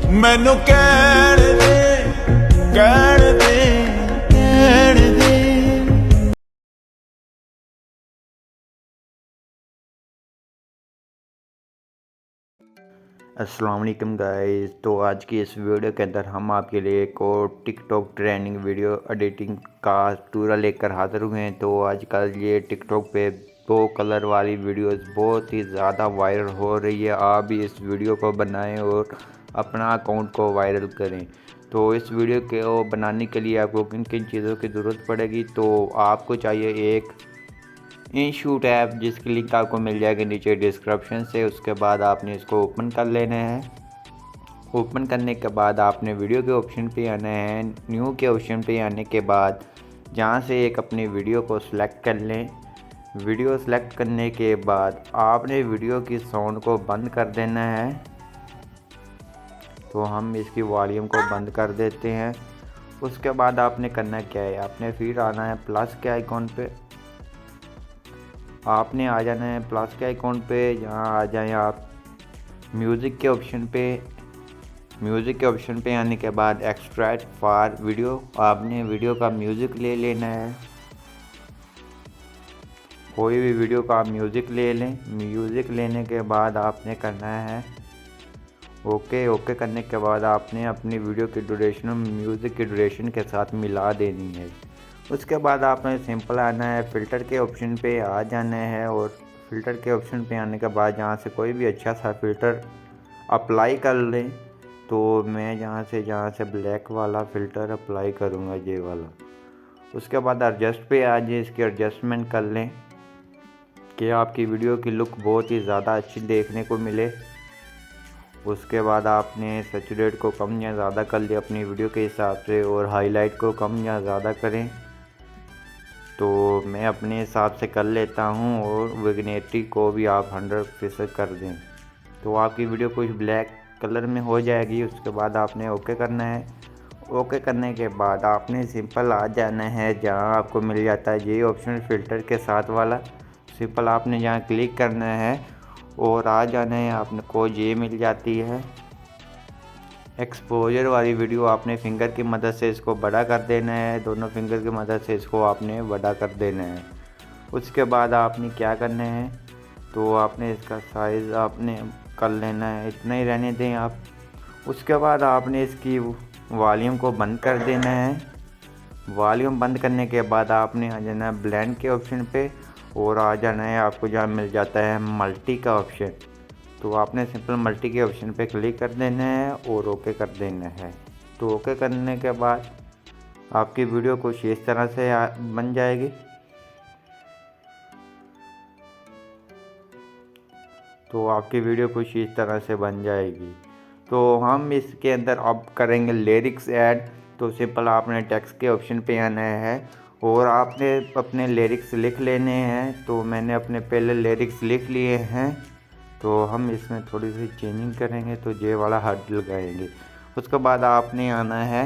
मैनू कहण दे कहण दे कहण दे। अस्सलाम वालेकुम गाइस। तो आज की इस वीडियो के अंदर हम आपके लिए एक और टिकटॉक ट्रेंडिंग वीडियो एडिटिंग का टूरा लेकर हाजिर हुए हैं। तो आजकल ये टिकटॉक पे 2 कलर वाली वीडियोस बहुत ही ज़्यादा वायरल हो रही है। आप भी इस वीडियो को बनाएं और अपना अकाउंट को वायरल करें। तो इस वीडियो को बनाने के लिए आपको किन किन चीज़ों की ज़रूरत पड़ेगी, तो आपको चाहिए एक InShoot ऐप, जिसकी लिंक आपको मिल जाएगी नीचे डिस्क्रिप्शन से। उसके बाद आपने इसको ओपन कर लेना है। ओपन करने के बाद आपने वीडियो के ऑप्शन पे आना है। न्यू के ऑप्शन पे आने के बाद जहाँ से एक अपनी वीडियो को सिलेक्ट कर लें। वीडियो सेलेक्ट करने के बाद आपने वीडियो की साउंड को बंद कर देना है। तो हम इसकी वॉल्यूम को बंद कर देते हैं। उसके बाद आपने करना क्या है, आपने फिर आना है प्लस के आइकॉन पे। आपने आ जाना है प्लस के आइकॉन पे। यहाँ आ जाएं आप म्यूज़िक के ऑप्शन पे। म्यूज़िक के ऑप्शन पे आने के बाद एक्सट्रैक्ट फॉर वीडियो, आपने वीडियो का म्यूज़िक ले लेना है। कोई भी वीडियो का म्यूज़िक ले लें। म्यूज़िक लेने के बाद आपने करना है ओके करने के बाद आपने अपनी वीडियो की ड्यूरेशन म्यूज़िक की ड्यूरेशन के साथ मिला देनी है। उसके बाद आपने सिंपल आना है फ़िल्टर के ऑप्शन पे आ जाना है। और फ़िल्टर के ऑप्शन पे आने के बाद जहाँ से कोई भी अच्छा सा फ़िल्टर अप्लाई कर लें। तो मैं जहाँ से ब्लैक वाला फ़िल्टर अप्लाई करूँगा, ये वाला। उसके बाद एडजस्ट पे आ जाए, इसकी एडजस्टमेंट कर लें कि आपकी वीडियो की लुक बहुत ही ज़्यादा अच्छी देखने को मिले। उसके बाद आपने सैचुरेट को कम या ज़्यादा कर लिया अपनी वीडियो के हिसाब से, और हाईलाइट को कम या ज़्यादा करें। तो मैं अपने हिसाब से कर लेता हूँ। और विग्नेटी को भी आप 100% कर दें, तो आपकी वीडियो कुछ ब्लैक कलर में हो जाएगी। उसके बाद आपने ओके करना है। ओके करने के बाद आपने सिंपल आ जाना है जहाँ आपको मिल जाता है ये ऑप्शन फ़िल्टर के साथ वाला। सिंपल आपने यहाँ क्लिक करना है और आ जाना है, आपको ये मिल जाती है एक्सपोजर वाली वीडियो। आपने फिंगर की मदद से इसको बड़ा कर देना है। दोनों फिंगर की मदद से इसको आपने बड़ा कर देना है। उसके बाद आपने क्या करना है, तो आपने इसका साइज़ आपने कर लेना है, इतना ही रहने दें आप। उसके बाद आपने इसकी वॉल्यूम को बंद कर देना है। वॉल्यूम बंद करने के बाद आपने आ जाना है ब्लेंड के ऑप्शन पे, और आ जाना है आपको जहाँ मिल जाता है मल्टी का ऑप्शन। तो आपने सिंपल मल्टी के ऑप्शन पे क्लिक कर देना है और ओके कर देना है। तो ओके करने के बाद आपकी वीडियो कुछ इस तरह से बन जाएगी। तो आपकी वीडियो कुछ इस तरह से बन जाएगी। तो हम इसके अंदर अब करेंगे लिरिक्स ऐड। तो सिंपल आपने टेक्स्ट के ऑप्शन पे आना है और आपने अपने लिरिक्स लिख लेने हैं। तो मैंने अपने पहले लिरिक्स लिख लिए हैं। तो हम इसमें थोड़ी सी चेंजिंग करेंगे, तो ये वाला हट लगाएंगे। उसके बाद आपने आना है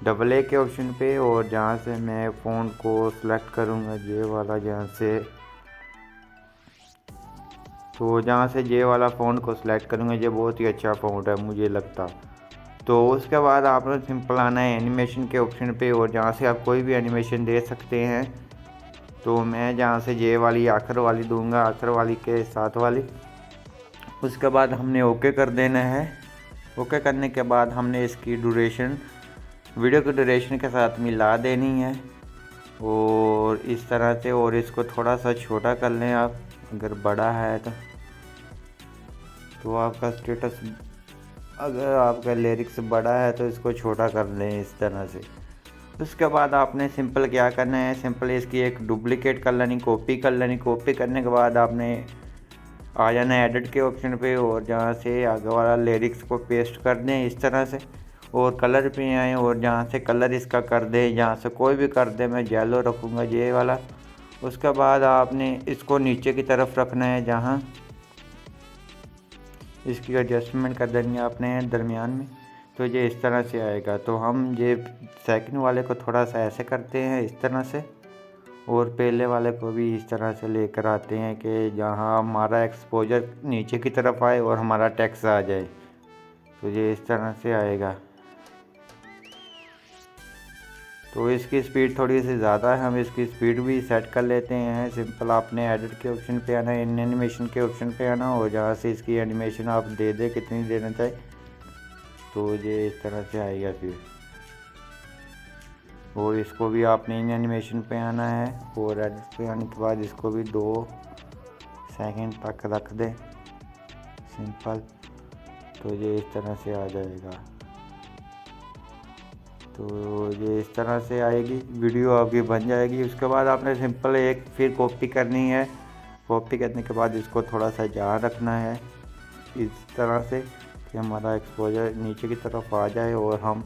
AA के ऑप्शन पे, और जहाँ से मैं फ़ॉन्ट को सिलेक्ट करूँगा ये वाला, जहाँ से ये वाला फ़ॉन्ट को सिलेक्ट करूँगा। ये बहुत ही अच्छा फ़ॉन्ट है मुझे लगता। तो उसके बाद आपने सिंपल आना है एनिमेशन के ऑप्शन पे, और जहाँ से आप कोई भी एनिमेशन दे सकते हैं। तो मैं जहाँ से ये वाली आखिर वाली दूंगा, आखिर वाली के साथ वाली। उसके बाद हमने ओके कर देना है। ओके करने के बाद हमने इसकी ड्यूरेशन वीडियो की ड्यूरेशन के साथ मिला देनी है, और इस तरह से। और इसको थोड़ा सा छोटा कर लें आप, अगर बड़ा है तो आपका स्टेटस, अगर आपका लिरिक्स बड़ा है तो इसको छोटा कर लें इस तरह से। उसके बाद आपने सिंपल क्या करना है, सिंपल इसकी एक डुप्लीकेट कर लेनी, कॉपी कर लेनी। कॉपी करने के बाद आपने आ जाना है एडिट के ऑप्शन पे, और जहाँ से आगे वाला लिरिक्स को पेस्ट कर दें इस तरह से। और कलर पे आए और जहाँ से कलर इसका कर दें, जहाँ से कोई भी कर दे, मैं येलो रखूँगा ये वाला। उसके बाद आपने इसको नीचे की तरफ रखना है, जहाँ इसकी एडजस्टमेंट कर देनी है आपने दरमियान में। तो ये इस तरह से आएगा। तो हम ये सेकंड वाले को थोड़ा सा ऐसे करते हैं इस तरह से, और पहले वाले को भी इस तरह से लेकर आते हैं कि जहाँ हमारा एक्सपोजर नीचे की तरफ आए और हमारा टेक्स्ट आ जाए। तो ये इस तरह से आएगा। तो इसकी स्पीड थोड़ी सी ज़्यादा है, हम इसकी स्पीड भी सेट कर लेते हैं। सिंपल आपने एडिट के ऑप्शन पे आना है, इन एनिमेशन के ऑप्शन पे आना, और जहाँ से इसकी एनिमेशन आप दे दे कितनी देना चाहे, तो ये इस तरह से आएगा फिर। और इसको भी आपने इन एनिमेशन पे आना है, और एडिट पे आने के बाद इसको भी 2 सेकंड तक रख दें सिंपल। तो ये इस तरह से आ जाएगा। तो ये इस तरह से आएगी, वीडियो आपकी बन जाएगी। उसके बाद आपने सिंपल एक फिर कॉपी करनी है। कॉपी करने के बाद इसको थोड़ा सा जहाँ रखना है इस तरह से कि हमारा एक्सपोजर नीचे की तरफ आ जाए, और हम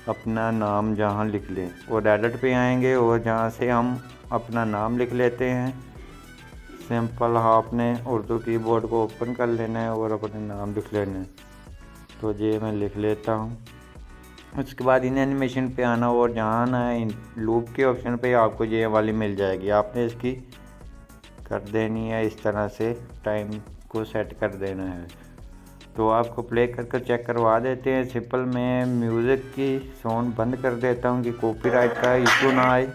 अपना नाम जहाँ लिख लें। और एडिट पे आएंगे और जहाँ से हम अपना नाम लिख लेते हैं सिंपल। आपने उर्दू कीबोर्ड को ओपन कर लेना है और अपने नाम लिख लेना है। तो ये मैं लिख लेता हूँ। उसके बाद इन एनिमेशन पे आना, और जहाँ आना है इन लूप के ऑप्शन पे आपको ये वाली मिल जाएगी। आपने इसकी कर देनी है इस तरह से, टाइम को सेट कर देना है। तो आपको प्ले कर चेक करवा देते हैं। सिंपल मैं म्यूज़िक की साउंड बंद कर देता हूँ कि कॉपीराइट का इशू ना आए।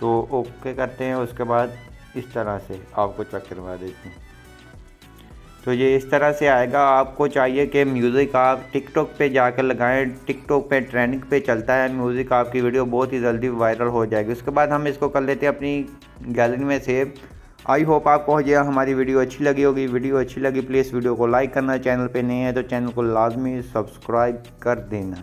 तो ओके करते हैं। उसके बाद इस तरह से आपको चेक करवा देते हैं। तो ये इस तरह से आएगा। आपको चाहिए कि म्यूज़िक आप टिकटॉक पे जाकर लगाएं, टिकटॉक पे ट्रेंडिंग पे चलता है म्यूज़िक, आपकी वीडियो बहुत ही जल्दी वायरल हो जाएगी। उसके बाद हम इसको कर लेते हैं अपनी गैलरी में सेव। आई होप आपको ये हमारी वीडियो अच्छी लगी होगी। वीडियो अच्छी लगी प्लीज़ वीडियो को लाइक करना, चैनल पे नए हैं तो चैनल को लाजमी सब्सक्राइब कर देना।